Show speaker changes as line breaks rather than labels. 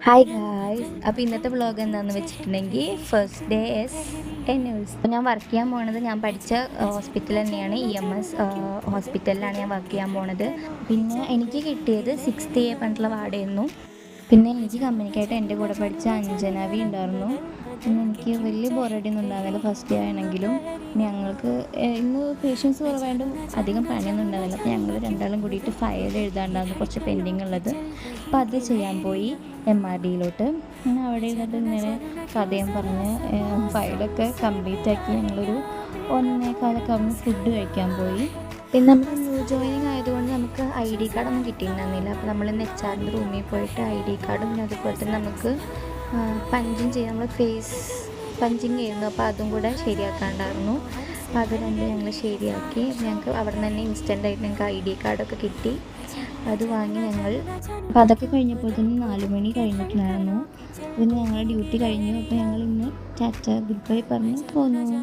Hi guys, അപ്പോൾ ഇന്നത്തെ vlog എന്താണെന്ന് വെച്ചിട്ടുണ്ടെങ്കിൽ ഫസ്റ്റ് ഡേ എസ് എന്യൂസ്. അപ്പോൾ ഞാൻ വർക്ക് ചെയ്യാൻ പോണത് ഞാൻ പഠിച്ച ഹോസ്പിറ്റൽ തന്നെയാണ്. EMS ഹോസ്പിറ്റലിലാണ് ഞാൻ വർക്ക് ചെയ്യാൻ പോണത്. പിന്നെ എനിക്ക് കിട്ടിയത് 6th A പറഞ്ഞിട്ടുള്ള വാർഡായിരുന്നു. പിന്നെ എനിക്ക് കമ്പനിക്കായിട്ട് എൻ്റെ കൂടെ പഠിച്ച അഞ്ജനാവി ഉണ്ടായിരുന്നു. പിന്നെ എനിക്ക് വലിയ ബോറടിയൊന്നും ഉണ്ടാവില്ല ഫസ്റ്റ് ഡേ ആണെങ്കിലും. ഞങ്ങൾക്ക് ഇന്ന് പേഷ്യൻസ് കുറവായതുകൊണ്ട് അധികം പണിയൊന്നും ഉണ്ടാവില്ല. അപ്പോൾ ഞങ്ങൾ രണ്ടാളും കൂടിയിട്ട് ഫയൽ എഴുതാണ്ടായിരുന്നു കുറച്ച് പെൻഡിങ് ഉള്ളത്. അപ്പോൾ അത് ചെയ്യാൻ പോയി MRDയിലോട്ട്. അങ്ങനെ അവിടെ ഇരുന്നിട്ട് ഇങ്ങനെ കഥയും പറഞ്ഞ് ഫയലൊക്കെ കംപ്ലീറ്റ് ആക്കി ഞങ്ങളൊരു 1:15 ആകുമ്പോൾ ഫുഡ് കഴിക്കാൻ പോയി. പിന്നെ നമുക്ക് ന്യൂ ജോയിനിങ് ആയതുകൊണ്ട് നമുക്ക് ID കാർഡൊന്നും കിട്ടിയിട്ടുണ്ടായിരുന്നില്ല. അപ്പോൾ നമ്മൾ ഇന്ന് HR റൂമിൽ പോയിട്ട് ID കാർഡും പിന്നെ അതുപോലെ തന്നെ നമുക്ക് പഞ്ചിങ് ചെയ്യാൻ നമ്മൾ ഫേസ് പഞ്ചിങ് ചെയ്യുന്നു. അപ്പോൾ അതും കൂടെ ശരിയാക്കാണ്ടായിരുന്നു. അപ്പോൾ അത് രണ്ടും ഞങ്ങൾ ശരിയാക്കി. ഞങ്ങൾക്ക് അവിടെ നിന്ന് തന്നെ ഇൻസ്റ്റൻ്റായിട്ട് ഞങ്ങൾക്ക് ID കാർഡൊക്കെ കിട്ടി. അത് വാങ്ങി ഞങ്ങൾ. അപ്പോൾ അതൊക്കെ കഴിഞ്ഞപ്പോൾ തന്നെ 4 മണി കഴിഞ്ഞിട്ടുണ്ടായിരുന്നു. പിന്നെ ഞങ്ങളുടെ ഡ്യൂട്ടി കഴിഞ്ഞു. അപ്പോൾ ഞങ്ങൾ ഇന്ന് ടാറ്റ ഗുഡ് ബൈ പറഞ്ഞ് പോന്നു.